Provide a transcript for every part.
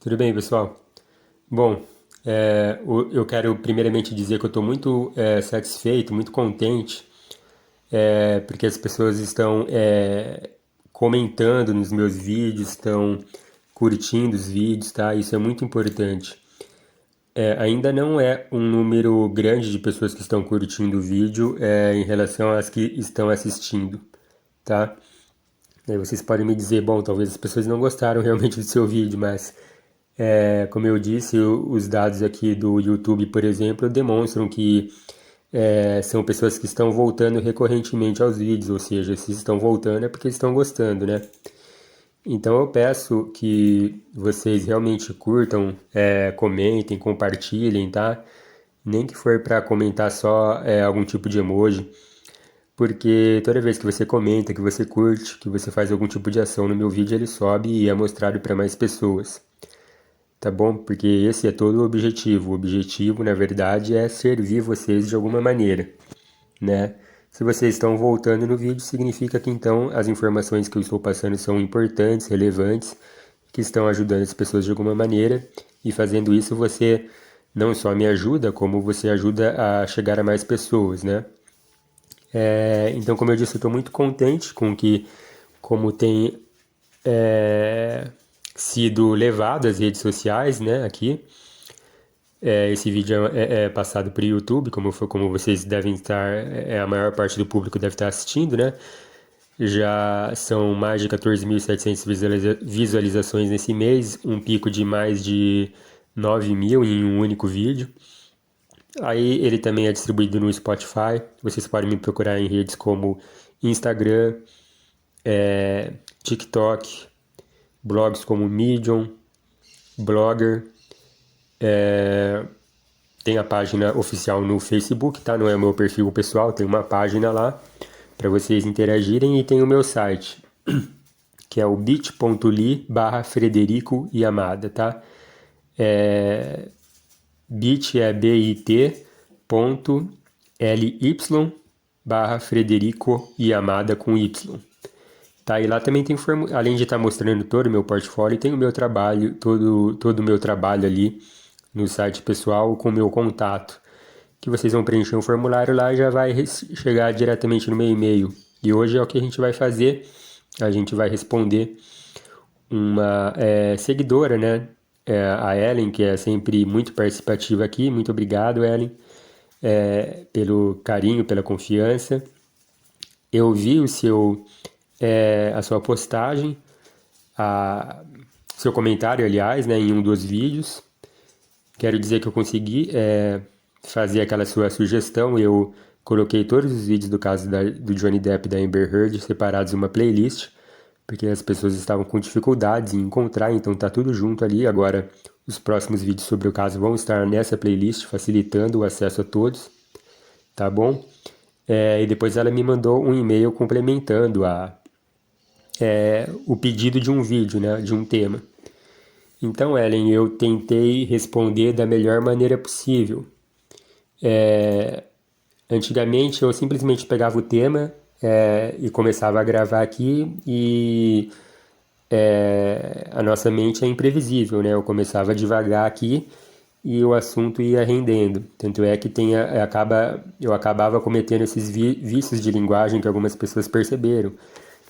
Tudo bem, pessoal? Bom, eu quero primeiramente dizer que eu estou muito satisfeito, muito contente, porque as pessoas estão comentando nos meus vídeos, estão curtindo os vídeos, tá? Isso é muito importante. Ainda não é um número grande de pessoas que estão curtindo o vídeo em relação às que estão assistindo, tá? Aí vocês podem me dizer, bom, talvez as pessoas não gostaram realmente do seu vídeo, mas como eu disse, os dados aqui do YouTube, por exemplo, demonstram que são pessoas que estão voltando recorrentemente aos vídeos, ou seja, se estão voltando é porque estão gostando, né? Então eu peço que vocês realmente curtam, comentem, compartilhem, tá? Nem que for para comentar só algum tipo de emoji, porque toda vez que você comenta, que você curte, que você faz algum tipo de ação no meu vídeo, ele sobe e é mostrado para mais pessoas. Tá bom? Porque esse é todo o objetivo. O objetivo, na verdade, é servir vocês de alguma maneira, né? Se vocês estão voltando no vídeo, significa que então as informações que eu estou passando são importantes, relevantes, que estão ajudando as pessoas de alguma maneira, e fazendo isso você não só me ajuda, como você ajuda a chegar a mais pessoas, né? Então, como eu disse, eu estou muito contente com que, como tem sido levado às redes sociais, né, aqui. Esse vídeo é passado para o YouTube, como vocês devem estar, a maior parte do público deve estar assistindo, né? Já são mais de 14.700 visualizações nesse mês, um pico de mais de 9 mil em um único vídeo. Aí ele também é distribuído no Spotify, vocês podem me procurar em redes como Instagram, TikTok, blogs como Medium, Blogger. Tem a página oficial no Facebook, tá? Não é o meu perfil pessoal, tem uma página lá para vocês interagirem e tem o meu site, que é o bit.ly/Frederico Yamada, tá? Bit é bit.ly/Frederico Yamada com Y. Tá, e lá também tem, além de estar mostrando todo o meu portfólio, tem o meu trabalho, todo o meu trabalho ali no site pessoal com o meu contato, que vocês vão preencher um formulário lá e já vai chegar diretamente no meu e-mail. E hoje é o que a gente vai fazer, a gente vai responder uma seguidora, né? A Ellen, que é sempre muito participativa aqui. Muito obrigado, Ellen, pelo carinho, pela confiança. Eu vi a sua postagem, seu comentário, aliás, né, em um dos vídeos. Quero dizer que eu consegui fazer aquela sua sugestão. Eu coloquei todos os vídeos do caso do Johnny Depp e da Amber Heard separados em uma playlist, porque as pessoas estavam com dificuldades em encontrar, então tá tudo junto ali. Agora, os próximos vídeos sobre o caso vão estar nessa playlist, facilitando o acesso a todos, tá bom? E depois ela me mandou um e-mail complementando o pedido de um vídeo, né, de um tema. Então, Ellen, eu tentei responder da melhor maneira possível. Antigamente eu simplesmente pegava o tema e começava a gravar aqui e a nossa mente é imprevisível, né? Eu começava devagar aqui e o assunto ia rendendo. Tanto é que eu acabava cometendo esses vícios de linguagem que algumas pessoas perceberam,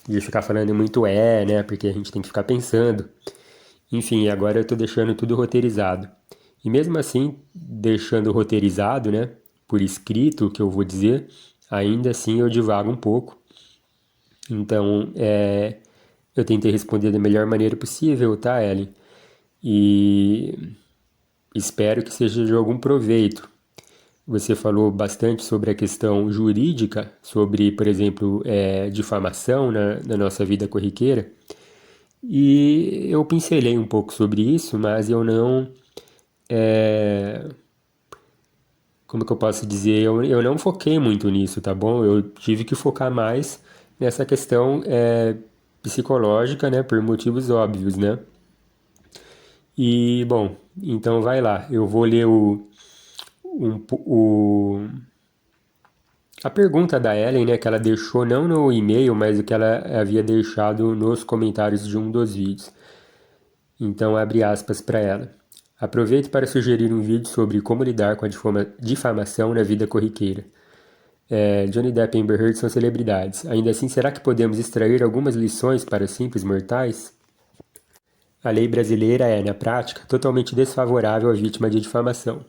de ficar falando muito né? Porque a gente tem que ficar pensando. Enfim, agora eu estou deixando tudo roteirizado. E mesmo assim, deixando roteirizado, né, por escrito, o que eu vou dizer, ainda assim eu divago um pouco. Então, eu tentei responder da melhor maneira possível, tá, Ellen? E espero que seja de algum proveito. Você falou bastante sobre a questão jurídica, sobre, por exemplo, difamação na nossa vida corriqueira. E eu pincelei um pouco sobre isso, mas eu não. Como que eu posso dizer? Eu não foquei muito nisso, tá bom? Eu tive que focar mais nessa questão psicológica, né? Por motivos óbvios, né? E, bom, então vai lá. Eu vou ler a pergunta da Ellen, né? Que ela deixou não no e-mail, mas o que ela havia deixado nos comentários de um dos vídeos. Então, abre aspas para ela. Aproveito para sugerir um vídeo sobre como lidar com a difamação na vida corriqueira. Johnny Depp e Amber Heard são celebridades. Ainda assim, será que podemos extrair algumas lições para simples mortais? A lei brasileira é, na prática, totalmente desfavorável à vítima de difamação.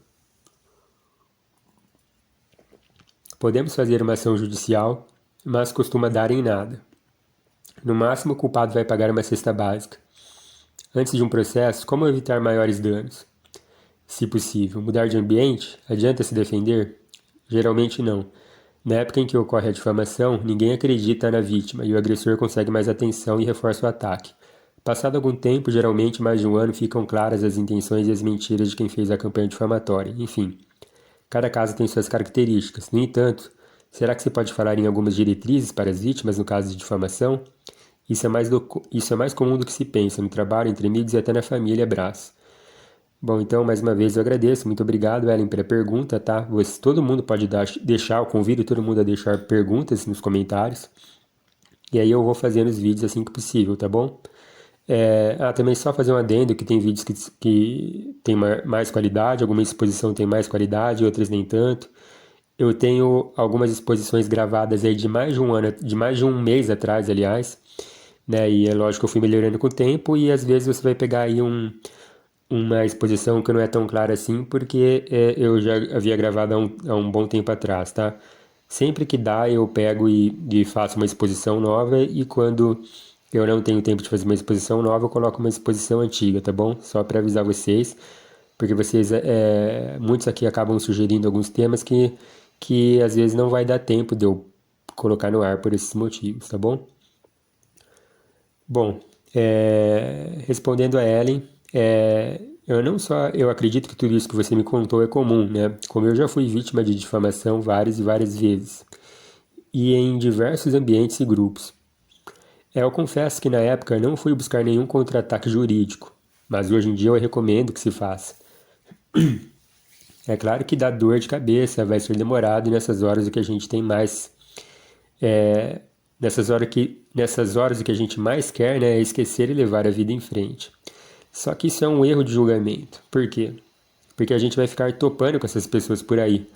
Podemos fazer uma ação judicial, mas costuma dar em nada. No máximo, o culpado vai pagar uma cesta básica. Antes de um processo, como evitar maiores danos? Se possível, mudar de ambiente? Adianta se defender? Geralmente não. Na época em que ocorre a difamação, ninguém acredita na vítima e o agressor consegue mais atenção e reforça o ataque. Passado algum tempo, geralmente mais de um ano, ficam claras as intenções e as mentiras de quem fez a campanha difamatória. Enfim, cada caso tem suas características. No entanto, será que se pode falar em algumas diretrizes para as vítimas no caso de difamação? Isso é mais comum do que se pensa no trabalho, entre amigos e até na família. Abraço. Bom, então, mais uma vez eu agradeço. Muito obrigado, Ellen, pela pergunta, tá? Todo mundo pode deixar, eu convido todo mundo a deixar perguntas nos comentários. E aí eu vou fazendo os vídeos assim que possível, tá bom? Também só fazer um adendo que tem vídeos que tem mais qualidade, alguma exposição tem mais qualidade, outras nem tanto. Eu tenho algumas exposições gravadas aí de mais de um ano, de mais de um mês atrás, aliás, né? E é lógico que eu fui melhorando com o tempo e às vezes você vai pegar aí uma exposição que não é tão clara assim, porque eu já havia gravado há um bom tempo atrás, tá? Sempre que dá, eu pego e faço uma exposição nova, e quando eu não tenho tempo de fazer uma exposição nova, eu coloco uma exposição antiga, tá bom? Só para avisar vocês, porque vocês, muitos aqui acabam sugerindo alguns temas que às vezes não vai dar tempo de eu colocar no ar por esses motivos, tá bom? Bom, respondendo a Ellen, eu acredito que tudo isso que você me contou é comum, né? Como eu já fui vítima de difamação várias e várias vezes, e em diversos ambientes e grupos. Eu confesso que na época não fui buscar nenhum contra-ataque jurídico, mas hoje em dia eu recomendo que se faça. É claro que dá dor de cabeça, vai ser demorado, e nessas horas o que a gente tem mais nessas horas o que a gente mais quer, né, é esquecer e levar a vida em frente. Só que isso é um erro de julgamento. Por quê? Porque a gente vai ficar topando com essas pessoas por aí.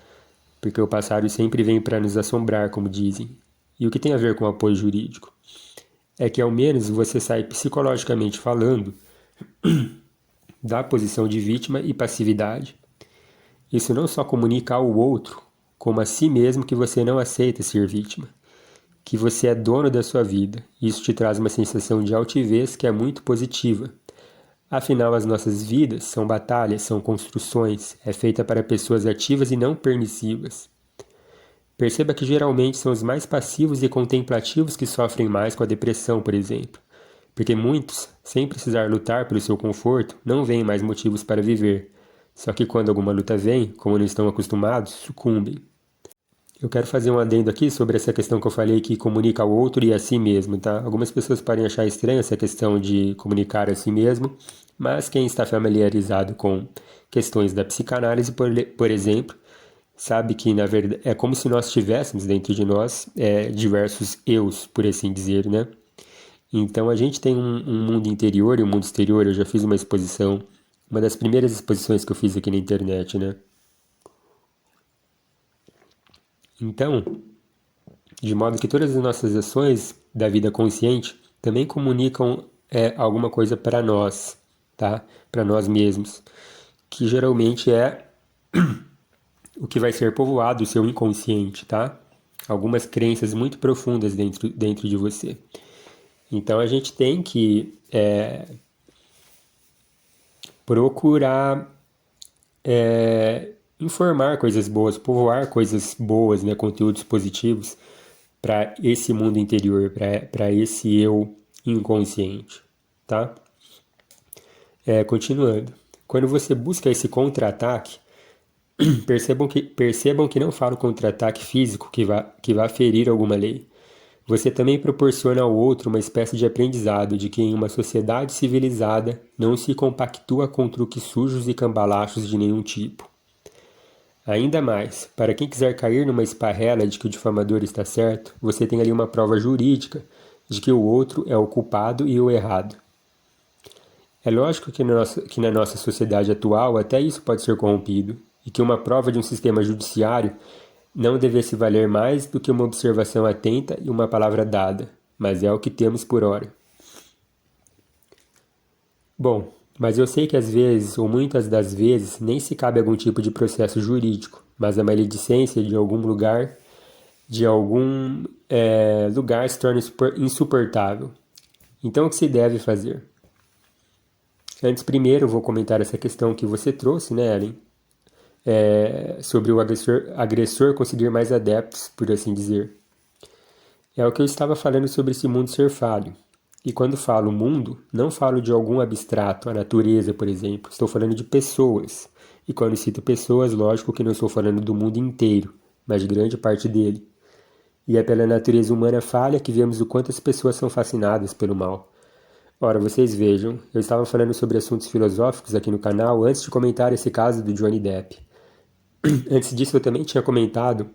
Porque o passado sempre vem para nos assombrar, como dizem. E o que tem a ver com apoio jurídico? É que ao menos você sai psicologicamente falando da posição de vítima e passividade. Isso não só comunica ao outro, como a si mesmo, que você não aceita ser vítima, que você é dono da sua vida. Isso te traz uma sensação de altivez que é muito positiva. Afinal, as nossas vidas são batalhas, são construções, é feita para pessoas ativas e não permissivas. Perceba que geralmente são os mais passivos e contemplativos que sofrem mais com a depressão, por exemplo, porque muitos, sem precisar lutar pelo seu conforto, não veem mais motivos para viver. Só que quando alguma luta vem, como não estão acostumados, sucumbem. Eu quero fazer um adendo aqui sobre essa questão que eu falei, que comunica ao outro e a si mesmo, tá? Algumas pessoas podem achar estranha essa questão de comunicar a si mesmo, mas quem está familiarizado com questões da psicanálise, por exemplo, sabe que na verdade é como se nós tivéssemos dentro de nós diversos eus, por assim dizer, né? Então a gente tem um mundo interior e um mundo exterior. Eu já fiz uma exposição, uma das primeiras exposições que eu fiz aqui na internet, né? Então, de modo que todas as nossas ações da vida consciente também comunicam alguma coisa para nós, tá? Para nós mesmos, que geralmente é o que vai ser povoado o seu inconsciente, tá? Algumas crenças muito profundas dentro de você. Então a gente tem que procurar informar coisas boas, povoar coisas boas, né, conteúdos positivos para esse mundo interior, para esse eu inconsciente, tá? Continuando. Quando você busca esse contra-ataque, percebam que não falo contra-ataque físico que vá ferir alguma lei. Você também proporciona ao outro uma espécie de aprendizado de que em uma sociedade civilizada não se compactua com truques sujos e cambalachos de nenhum tipo. Ainda mais, para quem quiser cair numa esparrela de que o difamador está certo, você tem ali uma prova jurídica de que o outro é o culpado e o errado. É lógico que na nossa sociedade atual até isso pode ser corrompido, e que uma prova de um sistema judiciário não devesse valer mais do que uma observação atenta e uma palavra dada, mas é o que temos por hora. Bom, mas eu sei que às vezes, ou muitas das vezes, nem se cabe algum tipo de processo jurídico, mas a maledicência de algum lugar se torna insuportável. Então o que se deve fazer? Antes, primeiro, eu vou comentar essa questão que você trouxe, né, Ellen? Sobre o agressor conseguir mais adeptos, por assim dizer. É o que eu estava falando sobre esse mundo ser falho. E quando falo mundo, não falo de algum abstrato, a natureza, por exemplo. Estou falando de pessoas. E quando cito pessoas, lógico que não estou falando do mundo inteiro, mas de grande parte dele. E é pela natureza humana falha que vemos o quanto as pessoas são fascinadas pelo mal. Ora, vocês vejam, eu estava falando sobre assuntos filosóficos aqui no canal antes de comentar esse caso do Johnny Depp. Antes disso, eu também tinha comentado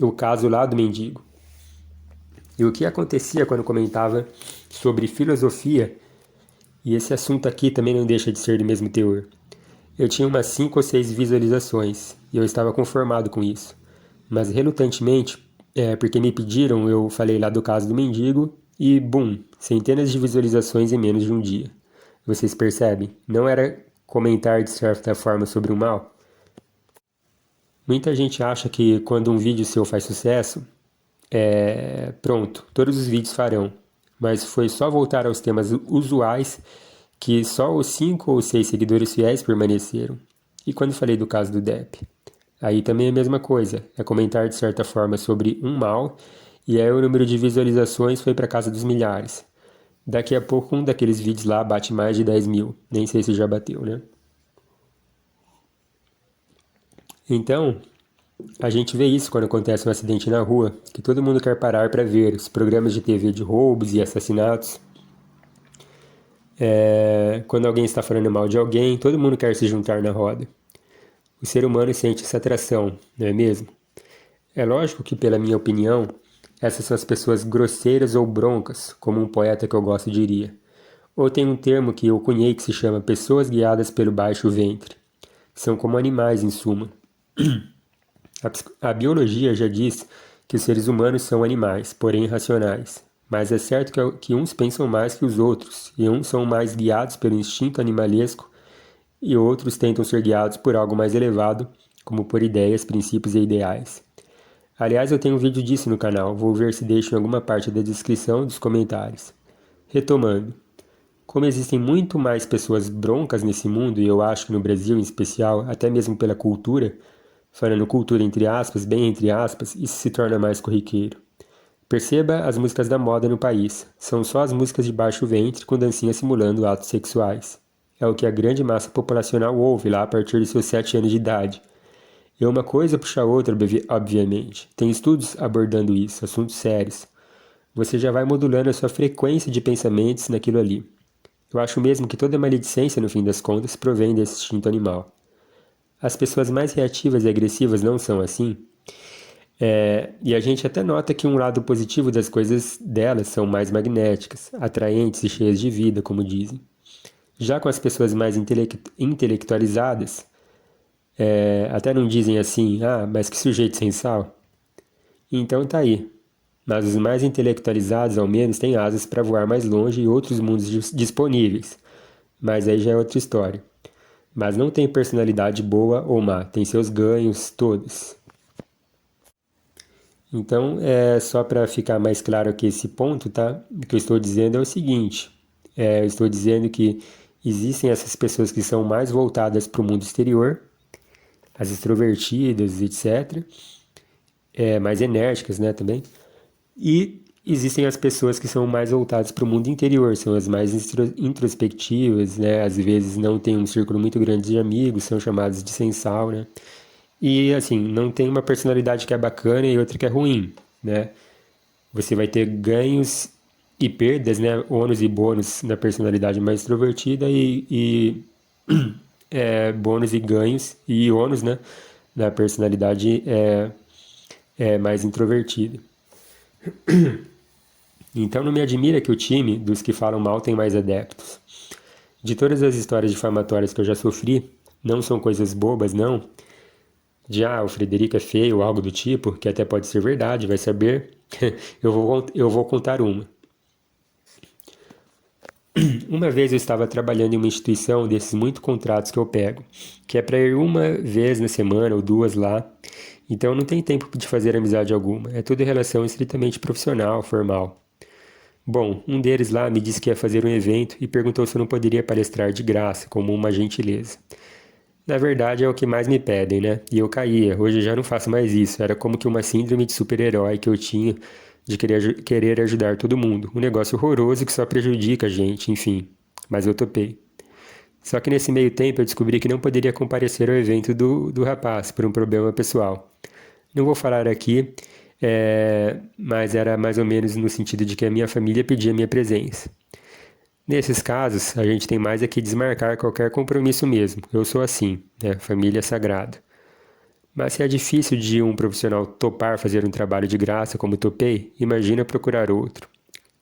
o caso lá do mendigo. E o que acontecia quando comentava sobre filosofia, e esse assunto aqui também não deixa de ser do mesmo teor. Eu tinha umas 5 ou 6 visualizações, e eu estava conformado com isso. Mas relutantemente, porque me pediram, eu falei lá do caso do mendigo, e bum, centenas de visualizações em menos de um dia. Vocês percebem? Não era comentar de certa forma sobre o mal? Muita gente acha que quando um vídeo seu faz sucesso, pronto, todos os vídeos farão. Mas foi só voltar aos temas usuais que só os 5 ou 6 seguidores fiéis permaneceram. E quando falei do caso do Depp? Aí também é a mesma coisa, é comentar de certa forma sobre um mal, e aí o número de visualizações foi para casa dos milhares. Daqui a pouco um daqueles vídeos lá bate mais de 10 mil, nem sei se já bateu, né? Então, a gente vê isso quando acontece um acidente na rua, que todo mundo quer parar para ver os programas de TV de roubos e assassinatos. Quando alguém está falando mal de alguém, todo mundo quer se juntar na roda. O ser humano sente essa atração, não é mesmo? É lógico que, pela minha opinião, essas são as pessoas grosseiras ou broncas, como um poeta que eu gosto diria. Ou tem um termo que eu cunhei que se chama pessoas guiadas pelo baixo ventre. São como animais, em suma. A biologia já diz que os seres humanos são animais, porém irracionais. Mas é certo que uns pensam mais que os outros, e uns são mais guiados pelo instinto animalesco, e outros tentam ser guiados por algo mais elevado, como por ideias, princípios e ideais. Aliás, eu tenho um vídeo disso no canal, vou ver se deixo em alguma parte da descrição dos comentários. Retomando, como existem muito mais pessoas broncas nesse mundo, e eu acho que no Brasil em especial, até mesmo pela cultura, falando cultura entre aspas, bem entre aspas, isso se torna mais corriqueiro. Perceba as músicas da moda no país. São só as músicas de baixo ventre com dancinhas simulando atos sexuais. É o que a grande massa populacional ouve lá a partir de seus 7 anos de idade. E uma coisa puxa a outra, obviamente. Tem estudos abordando isso, assuntos sérios. Você já vai modulando a sua frequência de pensamentos naquilo ali. Eu acho mesmo que toda maledicência, no fim das contas, provém desse instinto animal. As pessoas mais reativas e agressivas não são assim? E a gente até nota que um lado positivo das coisas delas são mais magnéticas, atraentes e cheias de vida, como dizem. Já com as pessoas mais intelectualizadas, até não dizem assim, mas que sujeito sem sal. Então tá aí. Mas os mais intelectualizados, ao menos, têm asas para voar mais longe e outros mundos disponíveis. Mas aí já é outra história. Mas não tem personalidade boa ou má, tem seus ganhos todos. Então, só para ficar mais claro aqui esse ponto, tá? O que eu estou dizendo é o seguinte: eu estou dizendo que existem essas pessoas que são mais voltadas para o mundo exterior, as extrovertidas, etc., mais enérgicas, né, também. E existem as pessoas que são mais voltadas para o mundo interior, são as mais introspectivas, né? Às vezes não tem um círculo muito grande de amigos, são chamadas de sensal, né? E assim, não tem uma personalidade que é bacana e outra que é ruim, né? Você vai ter ganhos e perdas, né? Ônus e bônus na personalidade mais extrovertida e bônus e ganhos e ônus, né? Na personalidade mais introvertida. Então não me admira que o time dos que falam mal tem mais adeptos. De todas as histórias difamatórias que eu já sofri, não são coisas bobas, não. O Frederico é feio ou algo do tipo, que até pode ser verdade, vai saber. Eu vou contar uma. Uma vez eu estava trabalhando em uma instituição desses muito contratos que eu pego, que é para ir uma vez na semana ou duas lá, então não tem tempo de fazer amizade alguma, é tudo em relação estritamente profissional, formal. Bom, um deles lá me disse que ia fazer um evento e perguntou se eu não poderia palestrar de graça, como uma gentileza. Na verdade é o que mais me pedem, né? E eu caía, hoje já não faço mais isso, era como que uma síndrome de super-herói que eu tinha de querer ajudar todo mundo. Um negócio horroroso que só prejudica a gente, enfim. Mas eu topei. Só que nesse meio tempo eu descobri que não poderia comparecer ao evento do rapaz por um problema pessoal. Não vou falar aqui, mas era mais ou menos no sentido de que a minha família pedia minha presença. Nesses casos, a gente tem mais é que desmarcar qualquer compromisso mesmo. Eu sou assim, né? Família é sagrado. Mas se é difícil de um profissional topar fazer um trabalho de graça como topei, imagina procurar outro.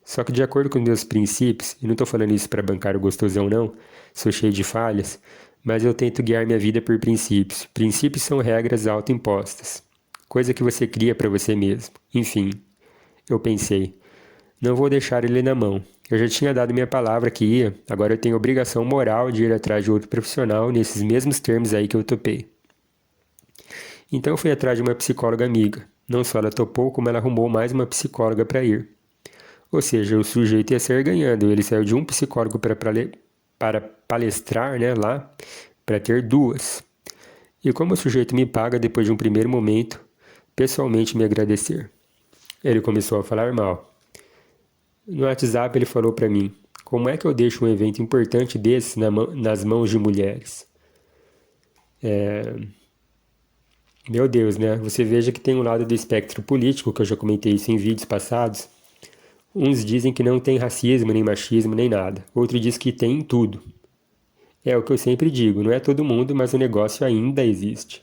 Só que de acordo com meus princípios, e não estou falando isso para bancar o gostosão não, sou cheio de falhas, mas eu tento guiar minha vida por princípios. Princípios são regras autoimpostas, coisa que você cria para você mesmo. Enfim, eu pensei, não vou deixar ele na mão. Eu já tinha dado minha palavra que ia, agora eu tenho obrigação moral de ir atrás de outro profissional nesses mesmos termos aí que eu topei. Então eu fui atrás de uma psicóloga amiga. Não só ela topou, como ela arrumou mais uma psicóloga para ir. Ou seja, o sujeito ia sair ganhando. Ele saiu de um psicólogo para palestrar, né, lá, para ter duas. E como o sujeito me paga depois de um primeiro momento, pessoalmente me agradecer. Ele começou a falar mal. No WhatsApp ele falou para mim, como é que eu deixo um evento importante desse nas mãos de mulheres? Meu Deus, né? Você veja que tem um lado do espectro político, que eu já comentei isso em vídeos passados. Uns dizem que não tem racismo, nem machismo, nem nada. Outro diz que tem em tudo. É o que eu sempre digo, não é todo mundo, mas o negócio ainda existe.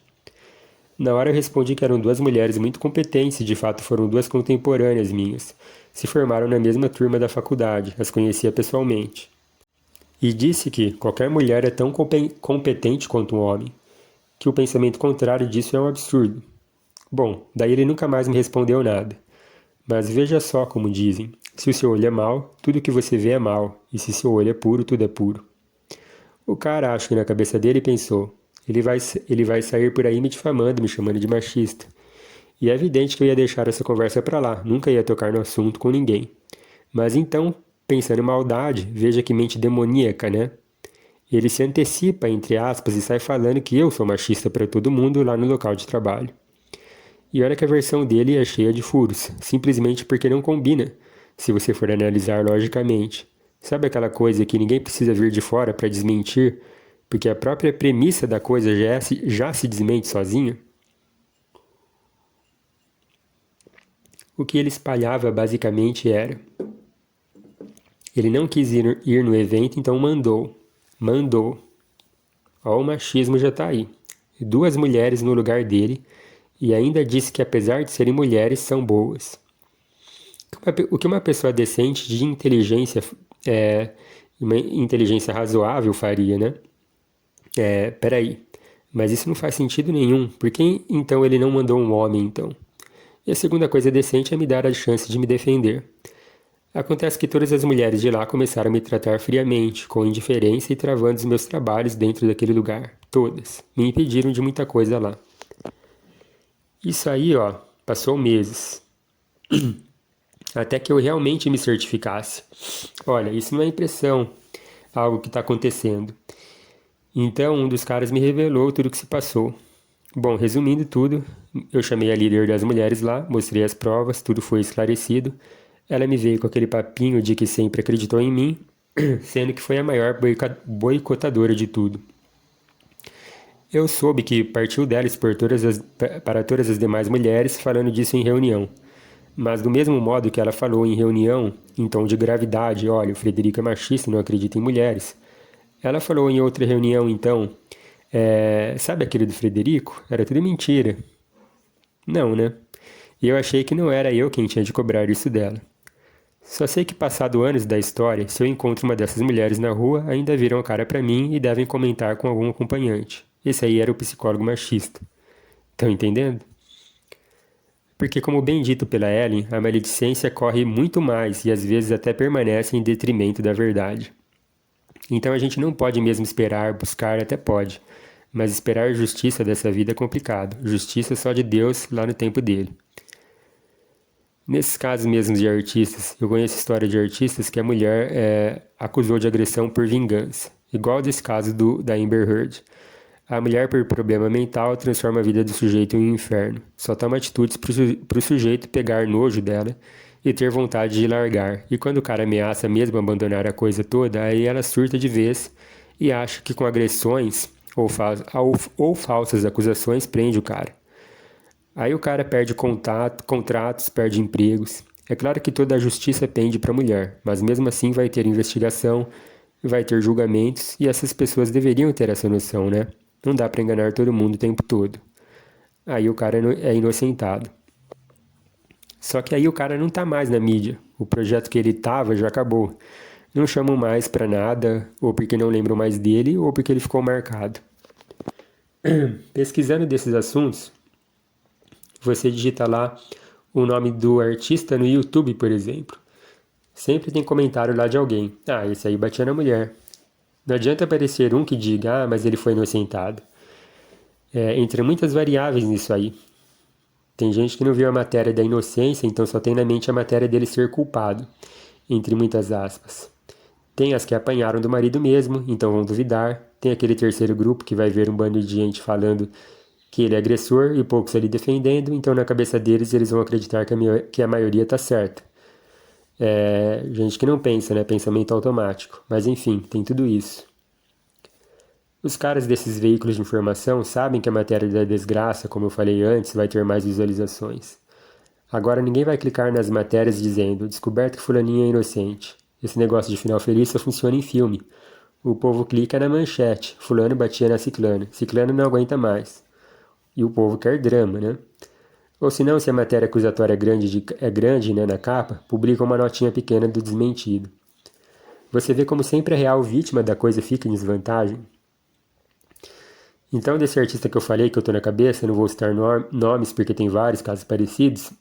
Na hora eu respondi que eram duas mulheres muito competentes e de fato foram duas contemporâneas minhas. Se formaram na mesma turma da faculdade, as conhecia pessoalmente. E disse que qualquer mulher é tão competente quanto um homem, que o pensamento contrário disso é um absurdo. Bom, daí ele nunca mais me respondeu nada. Mas veja só como dizem, se o seu olho é mau, tudo que você vê é mau, e se seu olho é puro, tudo é puro. O cara, acho que na cabeça dele pensou, ele vai sair por aí me difamando, me chamando de machista. E é evidente que eu ia deixar essa conversa para lá, nunca ia tocar no assunto com ninguém. Mas então, pensando em maldade, veja que mente demoníaca, né? Ele se antecipa, entre aspas, e sai falando que eu sou machista para todo mundo lá no local de trabalho. E olha que a versão dele é cheia de furos, simplesmente porque não combina, se você for analisar logicamente. Sabe aquela coisa que ninguém precisa vir de fora para desmentir, porque a própria premissa da coisa já se desmente sozinha? O que ele espalhava basicamente era: ele não quis ir no evento, então mandou. Mandou. Ó, o machismo já tá aí. Duas mulheres no lugar dele, e ainda disse que apesar de serem mulheres, são boas. O que uma pessoa decente de inteligência, uma inteligência razoável faria, né? Peraí, mas isso não faz sentido nenhum. Por que então ele não mandou um homem, então? E a segunda coisa decente é me dar a chance de me defender. Acontece que todas as mulheres de lá começaram a me tratar friamente, com indiferença e travando os meus trabalhos dentro daquele lugar. Todas. Me impediram de muita coisa lá. Isso aí, ó, passou meses. Até que eu realmente me certificasse. Olha, isso não é impressão, algo que está acontecendo. Então, um dos caras me revelou tudo o que se passou. Bom, resumindo tudo, eu chamei a líder das mulheres lá, mostrei as provas, tudo foi esclarecido. Ela me veio com aquele papinho de que sempre acreditou em mim, sendo que foi a maior boicotadora de tudo. Eu soube que partiu dela expor para todas as demais mulheres falando disso em reunião. Mas do mesmo modo que ela falou em reunião, em tom de gravidade, olha, o Frederico é machista e não acredita em mulheres. Ela falou em outra reunião, então, sabe aquele do Frederico? Era tudo mentira. Não, né? E eu achei que não era eu quem tinha de cobrar isso dela. Só sei que passado anos da história, se eu encontro uma dessas mulheres na rua, ainda viram a cara pra mim e devem comentar com algum acompanhante. Esse aí era o psicólogo machista. Estão entendendo? Porque, como bem dito pela Ellen, a maledicência corre muito mais e às vezes até permanece em detrimento da verdade. Então a gente não pode mesmo esperar, buscar, até pode, mas esperar justiça dessa vida é complicado. Justiça só de Deus lá no tempo dele. Nesses casos mesmos de artistas, eu conheço história de artistas que a mulher acusou de agressão por vingança, igual desse caso da Amber Heard. A mulher, por problema mental, transforma a vida do sujeito em um inferno. Só toma atitudes para o sujeito pegar nojo dela e ter vontade de largar. E quando o cara ameaça mesmo abandonar a coisa toda, aí ela surta de vez e acha que com agressões ou falsas acusações prende o cara. Aí o cara perde contratos, perde empregos. É claro que toda a justiça pende para a mulher, mas mesmo assim vai ter investigação, vai ter julgamentos e essas pessoas deveriam ter essa noção, né? Não dá para enganar todo mundo o tempo todo. Aí o cara é inocentado. Só que aí o cara não tá mais na mídia. O projeto que ele tava já acabou. Não chamam mais para nada, ou porque não lembram mais dele, ou porque ele ficou marcado. Pesquisando desses assuntos, você digita lá o nome do artista no YouTube, por exemplo. Sempre tem comentário lá de alguém. Ah, esse aí batia na mulher. Não adianta aparecer um que diga, ah, mas ele foi inocentado. Entre muitas variáveis nisso aí. Tem gente que não viu a matéria da inocência, então só tem na mente a matéria dele ser culpado, entre muitas aspas. Tem as que apanharam do marido mesmo, então vão duvidar. Tem aquele terceiro grupo que vai ver um bando de gente falando que ele é agressor e poucos ali defendendo, então na cabeça deles eles vão acreditar que a maioria está certa. Gente que não pensa, né? Pensamento automático. Mas enfim, tem tudo isso. Os caras desses veículos de informação sabem que a matéria da desgraça, como eu falei antes, vai ter mais visualizações. Agora ninguém vai clicar nas matérias dizendo descoberto que fulaninho é inocente. Esse negócio de final feliz só funciona em filme. O povo clica na manchete. Fulano batia na ciclana. Ciclano não aguenta mais. E o povo quer drama, né? Ou se não, se a matéria acusatória é grande, né, na capa, publica uma notinha pequena do desmentido. Você vê como sempre a real vítima da coisa fica em desvantagem? Então, desse artista que eu falei, que eu tô na cabeça, não vou citar nomes porque tem vários casos parecidos,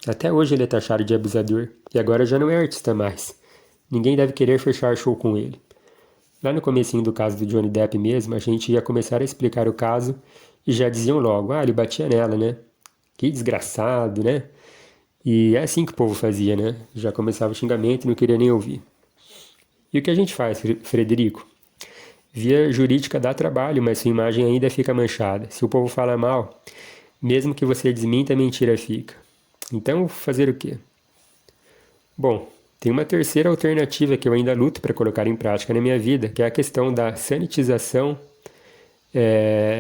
até hoje ele é taxado de abusador, e agora já não é artista mais. Ninguém deve querer fechar show com ele. Lá no comecinho do caso do Johnny Depp mesmo, a gente ia começar a explicar o caso e já diziam logo, ah, ele batia nela, né? Que desgraçado, né? E é assim que o povo fazia, né? Já começava o xingamento e não queria nem ouvir. E o que a gente faz, Frederico? Via jurídica dá trabalho, mas sua imagem ainda fica manchada. Se o povo fala mal, mesmo que você desminta, a mentira fica. Então, fazer o quê? Bom, tem uma terceira alternativa que eu ainda luto para colocar em prática na minha vida, que é a questão da sanitização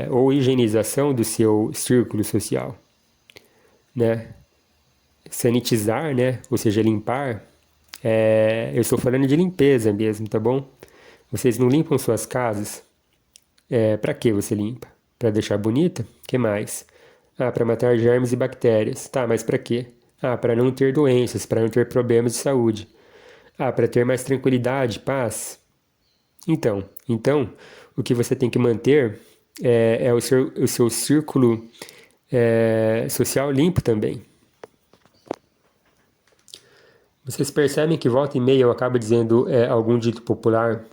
ou higienização do seu círculo social. Né? Sanitizar, né? Ou seja, limpar, eu estou falando de limpeza mesmo, tá bom? Vocês não limpam suas casas? Para que você limpa? Para deixar bonita? Que mais? Ah, para matar germes e bactérias. Tá, mas para quê? Ah, para não ter doenças, para não ter problemas de saúde. Ah, para ter mais tranquilidade, paz. Então, o que você tem que manter é o seu círculo social limpo também. Vocês percebem que volta e meia eu acabo dizendo algum dito popular,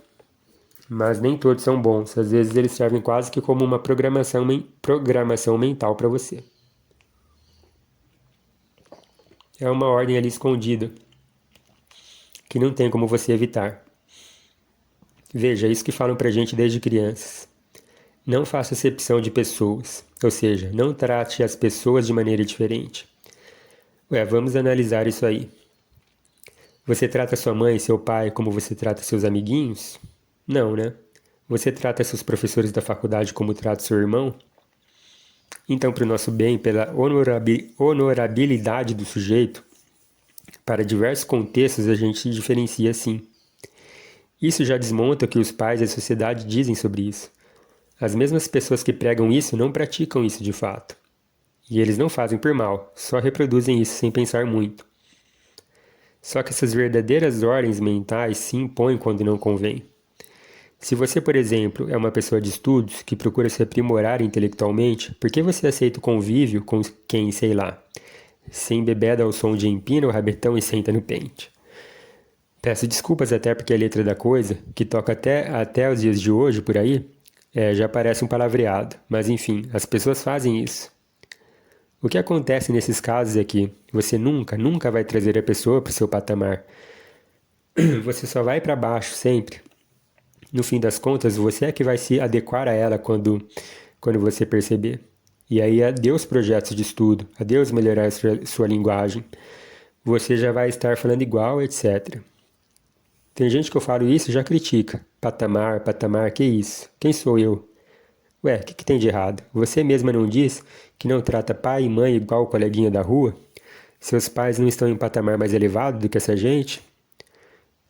mas nem todos são bons. Às vezes eles servem quase que como uma programação mental para você. É uma ordem ali escondida, que não tem como você evitar. Veja, isso que falam pra gente desde crianças. Não faça acepção de pessoas, ou seja, não trate as pessoas de maneira diferente. Vamos analisar isso aí. Você trata sua mãe e seu pai como você trata seus amiguinhos? Não, né? Você trata seus professores da faculdade como trata seu irmão? Então, para o nosso bem, pela honorabilidade do sujeito, para diversos contextos a gente diferencia assim. Isso já desmonta o que os pais e a sociedade dizem sobre isso. As mesmas pessoas que pregam isso não praticam isso de fato. E eles não fazem por mal, só reproduzem isso sem pensar muito. Só que essas verdadeiras ordens mentais se impõem quando não convém. Se você, por exemplo, é uma pessoa de estudos que procura se aprimorar intelectualmente, por que você aceita o convívio com quem, sei lá, se embebeda ao som de empina o rabetão e senta no pente? Peço desculpas até porque a letra da coisa, que toca até os dias de hoje por aí, já parece um palavreado, mas enfim, as pessoas fazem isso. O que acontece nesses casos é que você nunca vai trazer a pessoa para o seu patamar. Você só vai para baixo sempre. No fim das contas, você é que vai se adequar a ela quando você perceber. E aí, adeus projetos de estudo, adeus melhorar sua linguagem. Você já vai estar falando igual, etc. Tem gente que eu falo isso e já critica. Patamar, que isso? Quem sou eu? Ué, o que tem de errado? Você mesma não diz que não trata pai e mãe igual o coleguinha da rua? Seus pais não estão em um patamar mais elevado do que essa gente?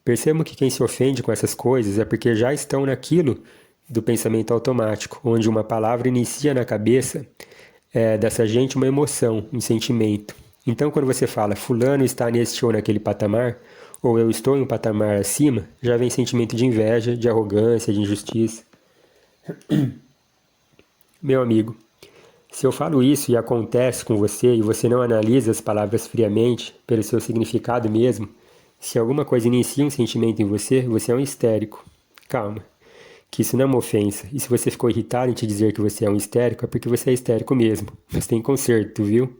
Percebam que quem se ofende com essas coisas é porque já estão naquilo do pensamento automático, onde uma palavra inicia na cabeça dessa gente uma emoção, um sentimento. Então, quando você fala fulano está neste ou naquele patamar, ou eu estou em um patamar acima, já vem sentimento de inveja, de arrogância, de injustiça. Meu amigo, se eu falo isso e acontece com você e você não analisa as palavras friamente, pelo seu significado mesmo, se alguma coisa inicia um sentimento em você, você é um histérico. Calma, que isso não é uma ofensa. E se você ficou irritado em te dizer que você é um histérico, é porque você é histérico mesmo. Mas tem conserto, viu?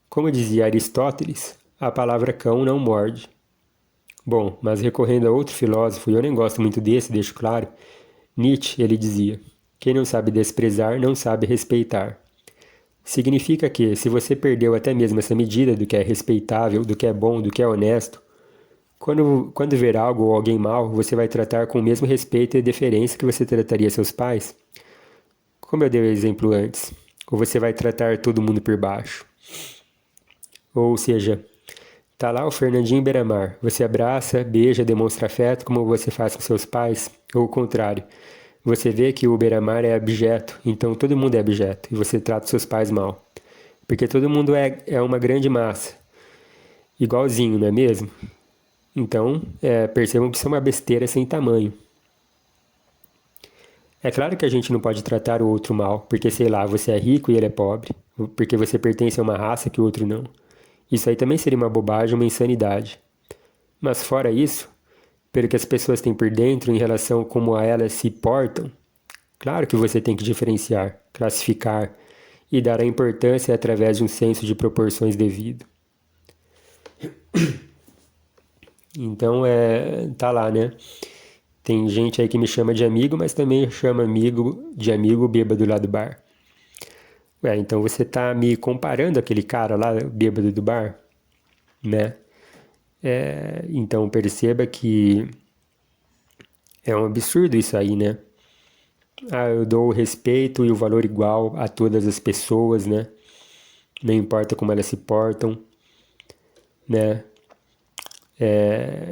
Como dizia Aristóteles, a palavra cão não morde. Bom, mas recorrendo a outro filósofo, e eu nem gosto muito desse, deixo claro, Nietzsche, ele dizia: quem não sabe desprezar, não sabe respeitar. Significa que, se você perdeu até mesmo essa medida do que é respeitável, do que é bom, do que é honesto, quando ver algo ou alguém mal, você vai tratar com o mesmo respeito e deferência que você trataria seus pais? Como eu dei o exemplo antes. Ou você vai tratar todo mundo por baixo? Ou seja, tá lá o Fernandinho Beiramar. Você abraça, beija, demonstra afeto como você faz com seus pais? Ou o contrário? Você vê que o Beiramar é objeto, então todo mundo é objeto, e você trata seus pais mal. Porque todo mundo é uma grande massa. Igualzinho, não é mesmo? Então, percebam que isso é uma besteira sem tamanho. É claro que a gente não pode tratar o outro mal, porque, sei lá, você é rico e ele é pobre, porque você pertence a uma raça que o outro não. Isso aí também seria uma bobagem, uma insanidade. Mas fora isso, pelo que as pessoas têm por dentro em relação a como a elas se portam, claro que você tem que diferenciar, classificar e dar a importância através de um senso de proporções devido. Então, tá lá, né? Tem gente aí que me chama de amigo, mas também chama de amigo bêbado lá do bar. Então você tá me comparando aquele cara lá, bêbado do bar, né? Então perceba que é um absurdo isso aí, né? Eu dou o respeito e o valor igual a todas as pessoas, né? Não importa como elas se portam, né?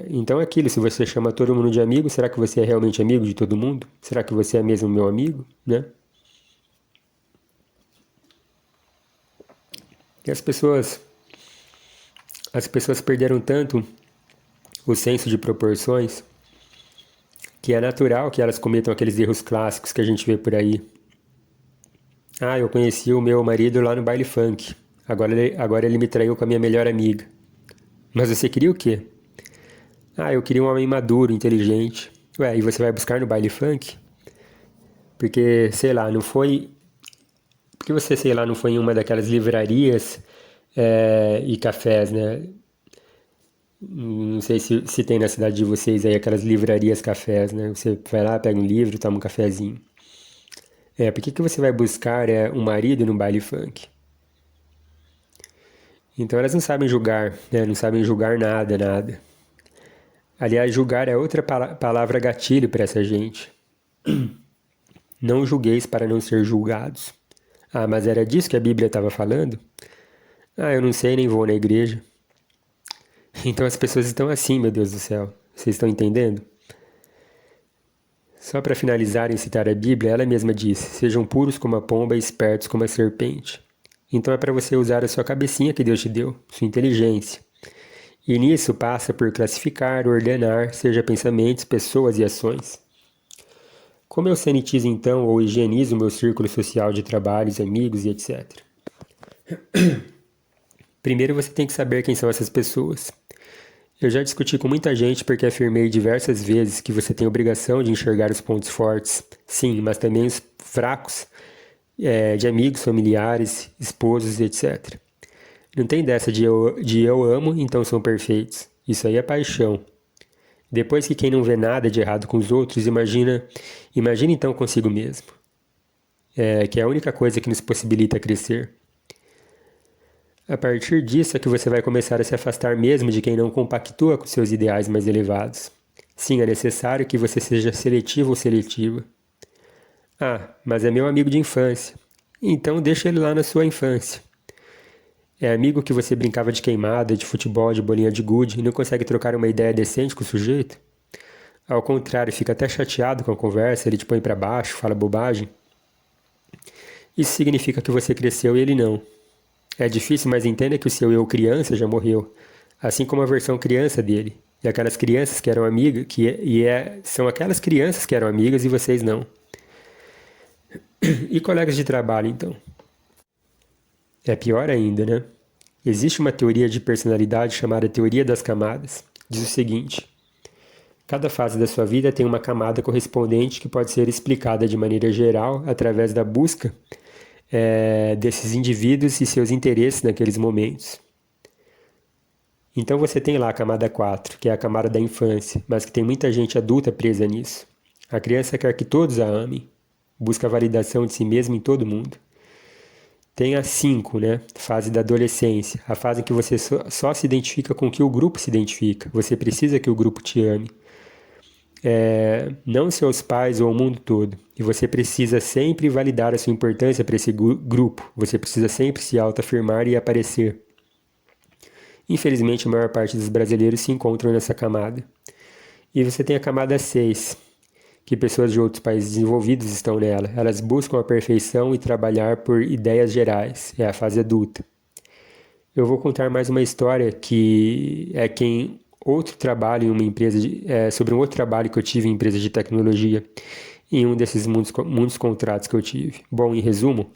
Então é aquilo, se você chama todo mundo de amigo, será que você é realmente amigo de todo mundo? Será que você é mesmo meu amigo, né? E as pessoas perderam tanto o senso de proporções que é natural que elas cometam aqueles erros clássicos que a gente vê por aí. Eu conheci o meu marido lá no baile funk. Agora ele me traiu com a minha melhor amiga. Mas você queria o quê? Eu queria um homem maduro, inteligente. E você vai buscar no baile funk? Porque, sei lá, não foi... Porque você, sei lá, não foi em uma daquelas livrarias e cafés, né? Não sei se tem na cidade de vocês aí aquelas livrarias, cafés, né? Você vai lá, pega um livro, toma um cafezinho. Por que você vai buscar um marido no baile funk? Então elas não sabem julgar, né? Não sabem julgar nada. Aliás, julgar é outra palavra gatilho para essa gente. Não julgueis para não ser julgados. Mas era disso que a Bíblia estava falando? Eu não sei, nem vou na igreja. Então as pessoas estão assim, meu Deus do céu. Vocês estão entendendo? Só para finalizar em citar a Bíblia, ela mesma disse: sejam puros como a pomba e espertos como a serpente. Então é para você usar a sua cabecinha que Deus te deu, sua inteligência. E nisso passa por classificar, ordenar, seja pensamentos, pessoas e ações. Como eu sanitizo então ou higienizo meu círculo social de trabalhos, amigos e etc? Primeiro você tem que saber quem são essas pessoas. Eu já discuti com muita gente porque afirmei diversas vezes que você tem a obrigação de enxergar os pontos fortes, sim, mas também os fracos de amigos, familiares, esposos e etc. Não tem dessa de eu amo, então são perfeitos. Isso aí é paixão. Depois que quem não vê nada de errado com os outros, imagina então consigo mesmo. Que é a única coisa que nos possibilita crescer. A partir disso é que você vai começar a se afastar mesmo de quem não compactua com seus ideais mais elevados. Sim, é necessário que você seja seletivo ou seletiva. Ah, mas é meu amigo de infância. Então deixa ele lá na sua infância. É amigo que você brincava de queimada, de futebol, de bolinha de gude e não consegue trocar uma ideia decente com o sujeito? Ao contrário, fica até chateado com a conversa, ele te põe para baixo, fala bobagem. Isso significa que você cresceu e ele não. É difícil, mas entenda que o seu eu criança já morreu, assim como a versão criança dele. E aquelas crianças que eram amigas, são aquelas crianças que eram amigas e vocês não. E colegas de trabalho, então? É pior ainda, né? Existe uma teoria de personalidade chamada teoria das camadas. Diz o seguinte: cada fase da sua vida tem uma camada correspondente que pode ser explicada de maneira geral através da busca desses indivíduos e seus interesses naqueles momentos. Então você tem lá a camada 4, que é a camada da infância, mas que tem muita gente adulta presa nisso. A criança quer que todos a amem, busca a validação de si mesma em todo mundo. Tem a 5, né? Fase da adolescência, a fase em que você só se identifica com o que o grupo se identifica. Você precisa que o grupo te ame. Não seus pais ou o mundo todo. E você precisa sempre validar a sua importância para esse grupo. Você precisa sempre se autoafirmar e aparecer. Infelizmente, a maior parte dos brasileiros se encontram nessa camada. E você tem a camada 6, que pessoas de outros países desenvolvidos estão nela. Elas buscam a perfeição e trabalhar por ideias gerais. É a fase adulta. Eu vou contar mais uma história que é outro trabalho em uma empresa, sobre um outro trabalho que eu tive em empresa de tecnologia, em um desses muitos contratos que eu tive. Bom, em resumo,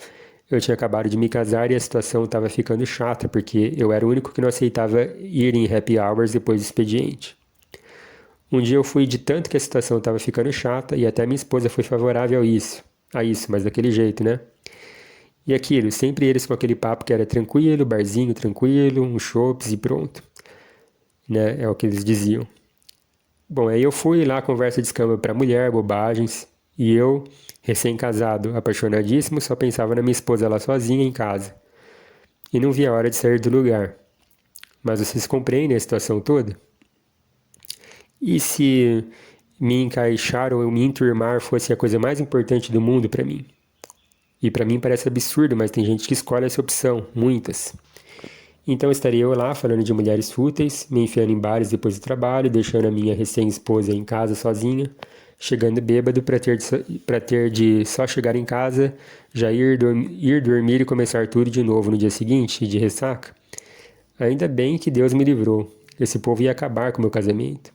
eu tinha acabado de me casar e a situação estava ficando chata, porque eu era o único que não aceitava ir em happy hours depois do expediente. Um dia eu fui de tanto que a situação estava ficando chata e até minha esposa foi favorável a isso, mas daquele jeito, né? E aquilo, sempre eles com aquele papo que era tranquilo, barzinho tranquilo, um chopes e pronto. Né? É o que eles diziam. Bom, aí eu fui lá, conversa de escamba para mulher, bobagens, e eu, recém-casado, apaixonadíssimo, só pensava na minha esposa lá sozinha em casa. E não via a hora de sair do lugar. Mas vocês compreendem a situação toda? E se me encaixar ou eu me enturmar fosse a coisa mais importante do mundo para mim? E para mim parece absurdo, mas tem gente que escolhe essa opção, muitas. Então estaria eu lá falando de mulheres fúteis, me enfiando em bares depois do trabalho, deixando a minha recém-esposa em casa sozinha, chegando bêbado para ter de só chegar em casa, já ir dormir e começar tudo de novo no dia seguinte, de ressaca. Ainda bem que Deus me livrou. Esse povo ia acabar com o meu casamento.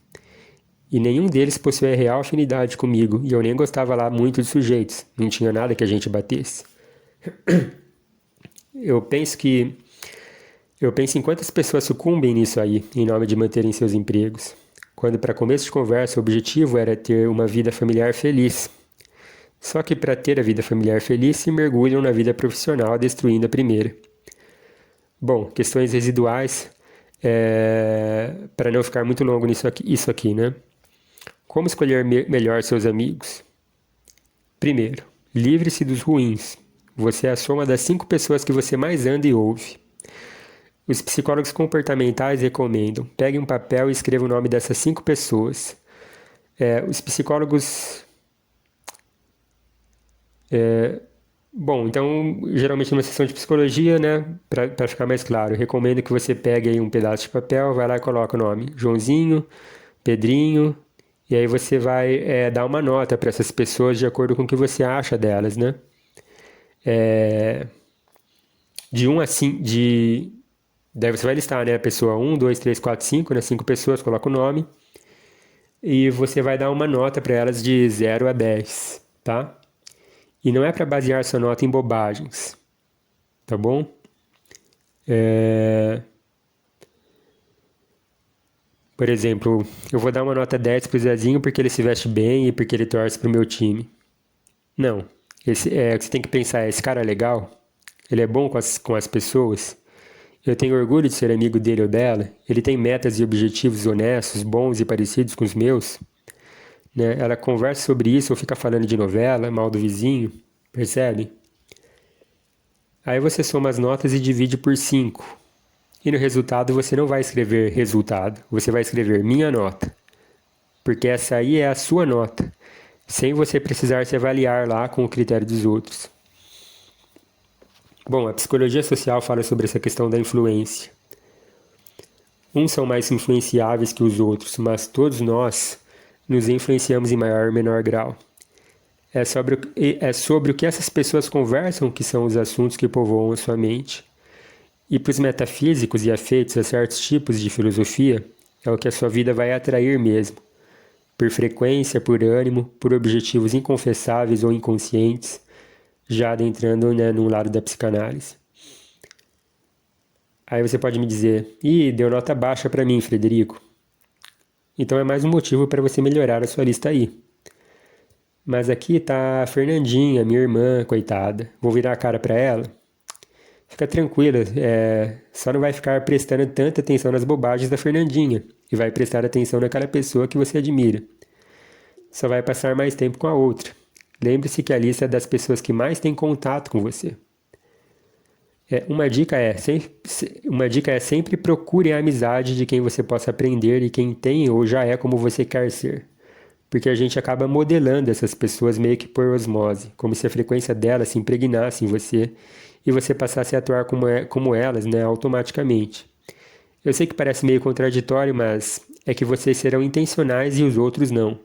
E nenhum deles possuía real afinidade comigo, e eu nem gostava lá muito de sujeitos, não tinha nada que a gente batesse. Eu penso em quantas pessoas sucumbem nisso aí, em nome de manterem seus empregos. Quando, para começo de conversa, o objetivo era ter uma vida familiar feliz. Só que para ter a vida familiar feliz, se mergulham na vida profissional, destruindo a primeira. Bom, questões residuais, para não ficar muito longo isso aqui, né? Como escolher melhor seus amigos? Primeiro, livre-se dos ruins. Você é a soma das 5 pessoas que você mais anda e ouve. Os psicólogos comportamentais recomendam: pegue um papel e escreva o nome dessas 5 pessoas. Os psicólogos... Bom, então, geralmente numa sessão de psicologia, né, para ficar mais claro, eu recomendo que você pegue aí um pedaço de papel, vai lá e coloca o nome Joãozinho, Pedrinho, e aí você vai dar uma nota para essas pessoas de acordo com o que você acha delas, né? De 1 a 5, Daí você vai listar, né, a pessoa 1, 2, 3, 4, 5, né, 5 pessoas, coloca o nome. E você vai dar uma nota para elas de 0 a 10, tá? E não é para basear sua nota em bobagens, tá bom? Por exemplo, eu vou dar uma nota 10 pro Zezinho porque ele se veste bem e porque ele torce pro meu time. Não. O que você tem que pensar é, esse cara é legal? Ele é bom com as pessoas? Eu tenho orgulho de ser amigo dele ou dela? Ele tem metas e objetivos honestos, bons e parecidos com os meus? Né? Ela conversa sobre isso ou fica falando de novela, mal do vizinho, percebe? Aí você soma as notas e divide por 5. E no resultado você não vai escrever resultado, você vai escrever minha nota. Porque essa aí é a sua nota, sem você precisar se avaliar lá com o critério dos outros. Bom, a psicologia social fala sobre essa questão da influência. Uns são mais influenciáveis que os outros, mas todos nós nos influenciamos em maior ou menor grau. É sobre o que essas pessoas conversam que são os assuntos que povoam a sua mente. E para os metafísicos e afeitos a certos tipos de filosofia, é o que a sua vida vai atrair mesmo. Por frequência, por ânimo, por objetivos inconfessáveis ou inconscientes, já adentrando, né, num lado da psicanálise. Aí você pode me dizer, deu nota baixa para mim, Frederico. Então é mais um motivo para você melhorar a sua lista aí. Mas aqui tá a Fernandinha, minha irmã, coitada. Vou virar a cara para ela? Fica tranquila, só não vai ficar prestando tanta atenção nas bobagens da Fernandinha e vai prestar atenção naquela pessoa que você admira. Só vai passar mais tempo com a outra. Lembre-se que a lista é das pessoas que mais têm contato com você. Uma dica é sempre procure a amizade de quem você possa aprender e quem tem ou já é como você quer ser. Porque a gente acaba modelando essas pessoas meio que por osmose, como se a frequência delas se impregnasse em você e você passasse a atuar como elas, né, automaticamente. Eu sei que parece meio contraditório, mas é que vocês serão intencionais e os outros não.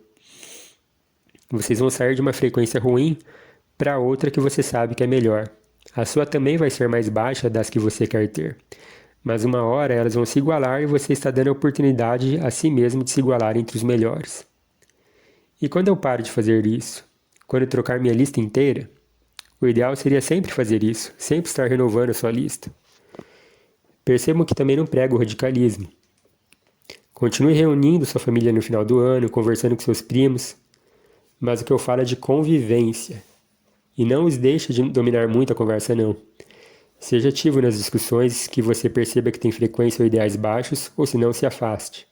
Vocês vão sair de uma frequência ruim para outra que você sabe que é melhor. A sua também vai ser mais baixa das que você quer ter. Mas uma hora elas vão se igualar e você está dando a oportunidade a si mesmo de se igualar entre os melhores. E quando eu paro de fazer isso? Quando eu trocar minha lista inteira? O ideal seria sempre fazer isso, sempre estar renovando a sua lista. Percebam que também não prego o radicalismo. Continue reunindo sua família no final do ano, conversando com seus primos, mas o que eu falo é de convivência. E não os deixe de dominar muito a conversa, não. Seja ativo nas discussões que você perceba que tem frequência ou ideais baixos, ou se não, se afaste.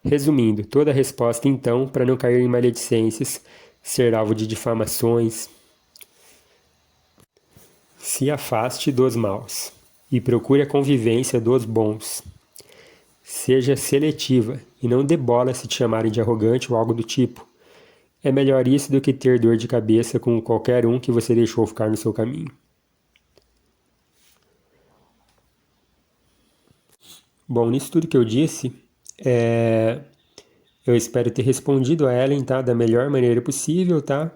Resumindo, toda a resposta então, para não cair em maledicências, ser alvo de difamações. Se afaste dos maus e procure a convivência dos bons. Seja seletiva e não dê bola se te chamarem de arrogante ou algo do tipo. É melhor isso do que ter dor de cabeça com qualquer um que você deixou ficar no seu caminho. Bom, nisso tudo que eu disse, eu espero ter respondido a Ellen, tá? Da melhor maneira possível, tá?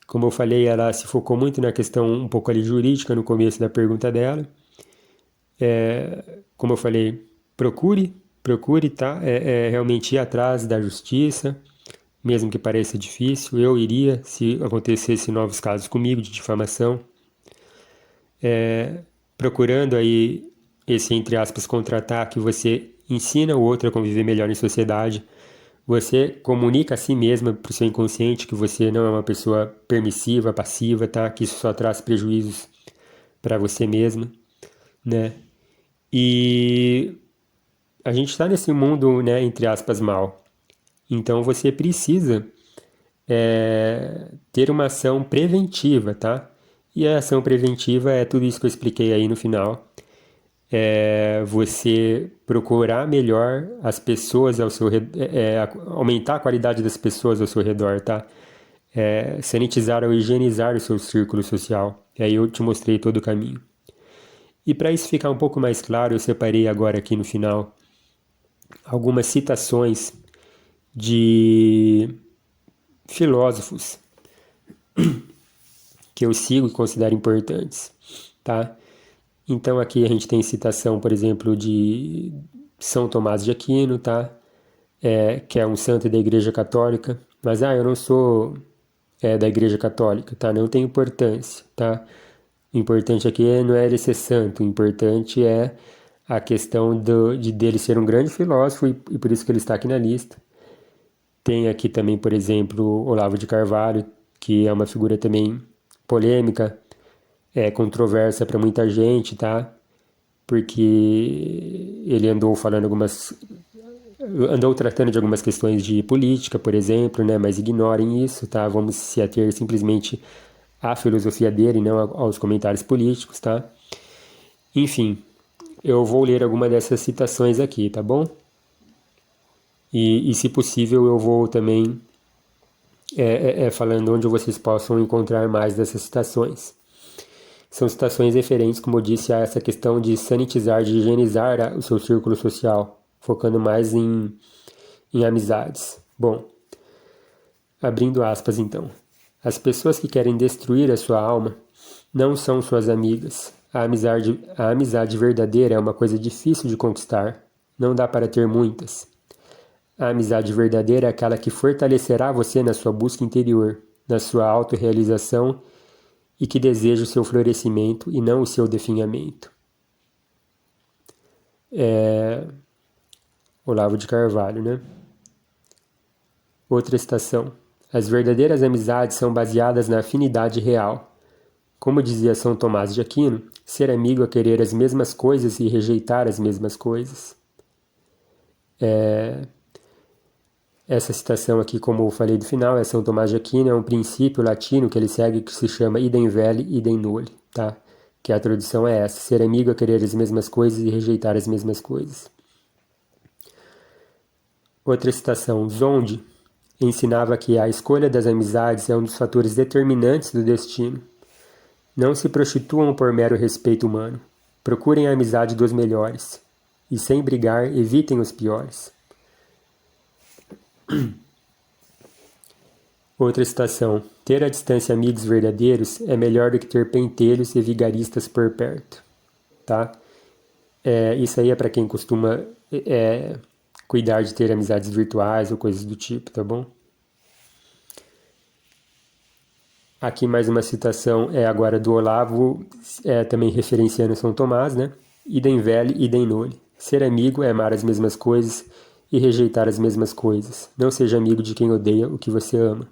Como eu falei, ela se focou muito na questão um pouco ali jurídica no começo da pergunta dela. Como eu falei, procure, tá? Realmente ir atrás da justiça, mesmo que pareça difícil. Eu iria, se acontecesse novos casos comigo de difamação, procurando aí esse, entre aspas, contra-ataque, você ensina o outro a conviver melhor em sociedade, você comunica a si mesma para o seu inconsciente que você não é uma pessoa permissiva, passiva, tá? Que isso só traz prejuízos para você mesma, né? E a gente está nesse mundo, né, entre aspas, mal. Então você precisa ter uma ação preventiva, tá? E a ação preventiva é tudo isso que eu expliquei aí no final. Você procurar melhor as pessoas ao seu redor, aumentar a qualidade das pessoas ao seu redor, tá? Sanitizar ou higienizar o seu círculo social. E aí eu te mostrei todo o caminho. E para isso ficar um pouco mais claro, eu separei agora aqui no final algumas citações de filósofos que eu sigo e considero importantes, tá? Então aqui a gente tem citação, por exemplo, de São Tomás de Aquino, tá? Que é um santo da Igreja Católica. Mas, eu não sou da Igreja Católica, tá? Não tem importância, tá? O importante aqui não é ele ser santo, o importante é a questão dele ser um grande filósofo e por isso que ele está aqui na lista. Tem aqui também, por exemplo, Olavo de Carvalho, que é uma figura também polêmica, controversa para muita gente, tá? Porque ele andou tratando de algumas questões de política, por exemplo, né? Mas ignorem isso, tá? Vamos se ater simplesmente à filosofia dele, não aos comentários políticos, tá? Enfim, eu vou ler alguma dessas citações aqui, tá bom? E se possível, eu vou também falando onde vocês possam encontrar mais dessas citações. São citações referentes, como eu disse, a essa questão de sanitizar, de higienizar o seu círculo social, focando mais em amizades. Bom, abrindo aspas então. As pessoas que querem destruir a sua alma não são suas amigas. A amizade verdadeira é uma coisa difícil de conquistar. Não dá para ter muitas. A amizade verdadeira é aquela que fortalecerá você na sua busca interior, na sua autorrealização e que deseja o seu florescimento e não o seu definhamento. Olavo de Carvalho, né? Outra citação. As verdadeiras amizades são baseadas na afinidade real. Como dizia São Tomás de Aquino, ser amigo é querer as mesmas coisas e rejeitar as mesmas coisas. Essa citação aqui, como eu falei do final, é São Tomás de Aquino, é um princípio latino que ele segue que se chama idem velle, idem nulli, tá? Que a tradução é essa, ser amigo é querer as mesmas coisas e rejeitar as mesmas coisas. Outra citação, Zonde ensinava que a escolha das amizades é um dos fatores determinantes do destino. Não se prostituam por mero respeito humano. Procurem a amizade dos melhores. E sem brigar, evitem os piores. Outra citação. Ter à distância amigos verdadeiros é melhor do que ter pentelhos e vigaristas por perto. Tá? Isso aí é para quem costuma cuidar de ter amizades virtuais ou coisas do tipo, tá bom? Aqui mais uma citação agora do Olavo, também referenciando São Tomás, né? Idem velle, idem nulli. Ser amigo é amar as mesmas coisas e rejeitar as mesmas coisas. Não seja amigo de quem odeia o que você ama.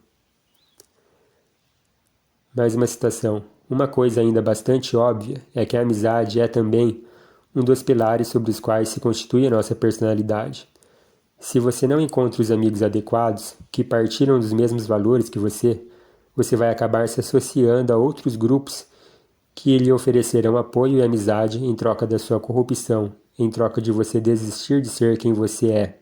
Mais uma citação. Uma coisa ainda bastante óbvia é que a amizade é também um dos pilares sobre os quais se constitui a nossa personalidade. Se você não encontra os amigos adequados, que partilham dos mesmos valores que você vai acabar se associando a outros grupos que lhe oferecerão apoio e amizade em troca da sua corrupção, em troca de você desistir de ser quem você é,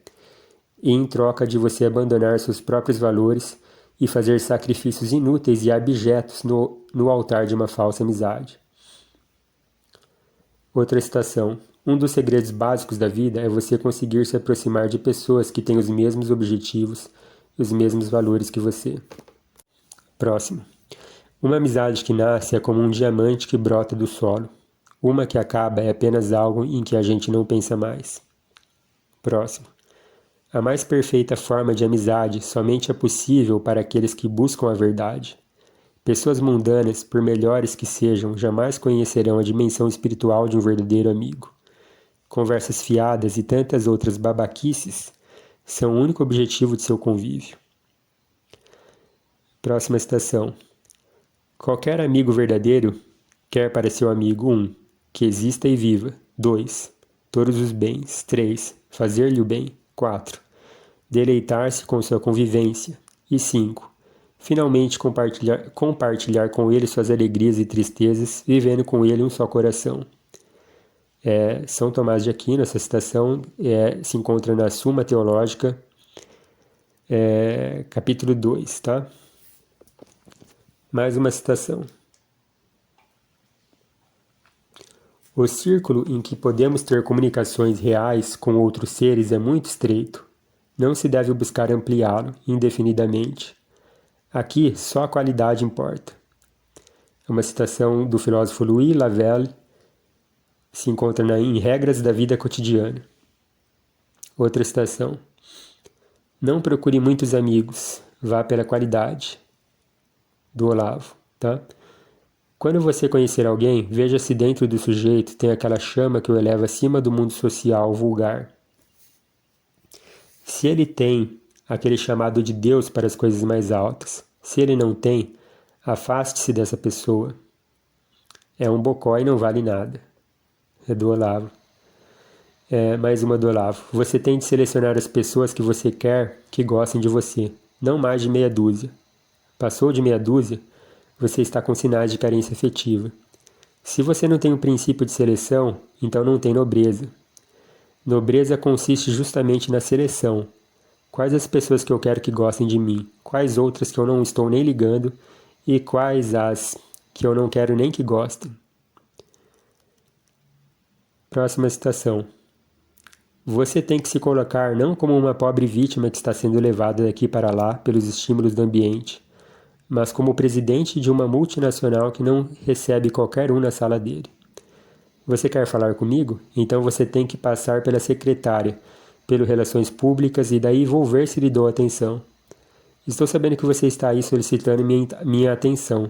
e em troca de você abandonar seus próprios valores e fazer sacrifícios inúteis e abjetos no altar de uma falsa amizade. Outra citação. Um dos segredos básicos da vida é você conseguir se aproximar de pessoas que têm os mesmos objetivos e os mesmos valores que você. Próximo. Uma amizade que nasce é como um diamante que brota do solo. Uma que acaba é apenas algo em que a gente não pensa mais. Próximo. A mais perfeita forma de amizade somente é possível para aqueles que buscam a verdade. Pessoas mundanas, por melhores que sejam, jamais conhecerão a dimensão espiritual de um verdadeiro amigo. Conversas fiadas e tantas outras babaquices são o único objetivo de seu convívio. Próxima citação. Qualquer amigo verdadeiro quer para seu amigo 1. Que exista e viva. 2. Todos os bens. 3. Fazer-lhe o bem. 4. Deleitar-se com sua convivência. E 5. Finalmente compartilhar com ele suas alegrias e tristezas, vivendo com ele um só coração. São Tomás de Aquino, essa citação se encontra na Suma Teológica, capítulo 2, tá? Mais uma citação. O círculo em que podemos ter comunicações reais com outros seres é muito estreito. Não se deve buscar ampliá-lo indefinidamente. Aqui só a qualidade importa. É uma citação do filósofo Louis Lavelle, se encontra em regras da vida cotidiana. Outra citação. Não procure muitos amigos, vá pela qualidade. Do Olavo, tá? Quando você conhecer alguém, veja se dentro do sujeito tem aquela chama que o eleva acima do mundo social vulgar. Se ele tem aquele chamado de Deus para as coisas mais altas, se ele não tem, afaste-se dessa pessoa. É um bocó e não vale nada. É do Olavo. Mais uma do Olavo. Você tem de selecionar as pessoas que você quer que gostem de você, não mais de meia dúzia. Passou de meia dúzia, você está com sinais de carência afetiva. Se você não tem um princípio de seleção, então não tem nobreza. Nobreza consiste justamente na seleção. Quais as pessoas que eu quero que gostem de mim? Quais outras que eu não estou nem ligando? E quais as que eu não quero nem que gostem? Próxima citação. Você tem que se colocar não como uma pobre vítima que está sendo levada daqui para lá pelos estímulos do ambiente, mas como presidente de uma multinacional que não recebe qualquer um na sala dele. Você quer falar comigo? Então você tem que passar pela secretária, pelas relações públicas e daí vou ver se lhe dou atenção. Estou sabendo que você está aí solicitando minha atenção,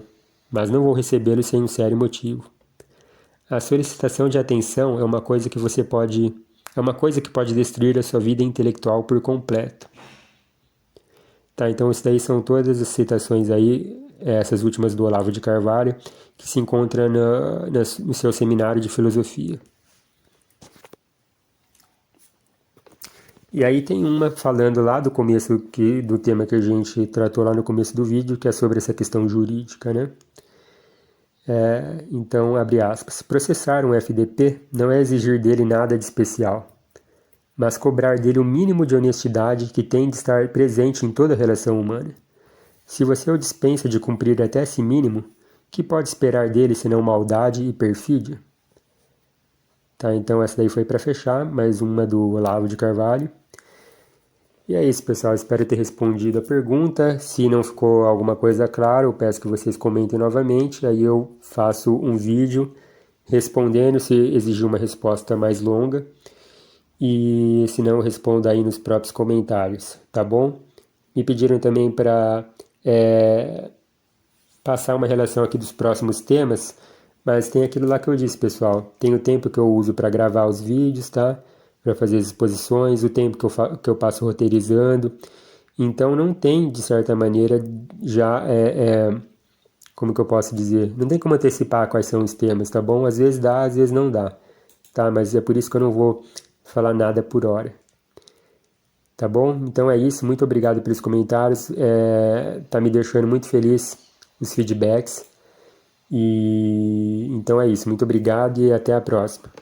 mas não vou recebê-lo sem um sério motivo. A solicitação de atenção é uma coisa que pode destruir a sua vida intelectual por completo. Tá, então isso daí são todas as citações aí, essas últimas do Olavo de Carvalho, que se encontra no seu seminário de filosofia. E aí tem uma falando lá do começo do tema que a gente tratou lá no começo do vídeo, que é sobre essa questão jurídica, né? Então, abre aspas, processar um FDP não é exigir dele nada de especial, mas cobrar dele o mínimo de honestidade que tem de estar presente em toda relação humana. Se você o dispensa de cumprir até esse mínimo, que pode esperar dele senão maldade e perfídia? Tá, então essa daí foi para fechar, mais uma do Olavo de Carvalho. E é isso, pessoal, espero ter respondido a pergunta. Se não ficou alguma coisa clara, eu peço que vocês comentem novamente, aí eu faço um vídeo respondendo se exigir uma resposta mais longa. E se não, responda aí nos próprios comentários, tá bom? Me pediram também para passar uma relação aqui dos próximos temas, mas tem aquilo lá que eu disse, pessoal. Tem o tempo que eu uso para gravar os vídeos, tá? Para fazer as exposições, o tempo que eu passo roteirizando. Então não tem, de certa maneira, já como que eu posso dizer? Não tem como antecipar quais são os temas, tá bom? Às vezes dá, às vezes não dá, tá? Mas é por isso que eu não vou falar nada por hora. Tá bom? Então é isso, muito obrigado pelos comentários, tá me deixando muito feliz os feedbacks. E então é isso, muito obrigado e até a próxima.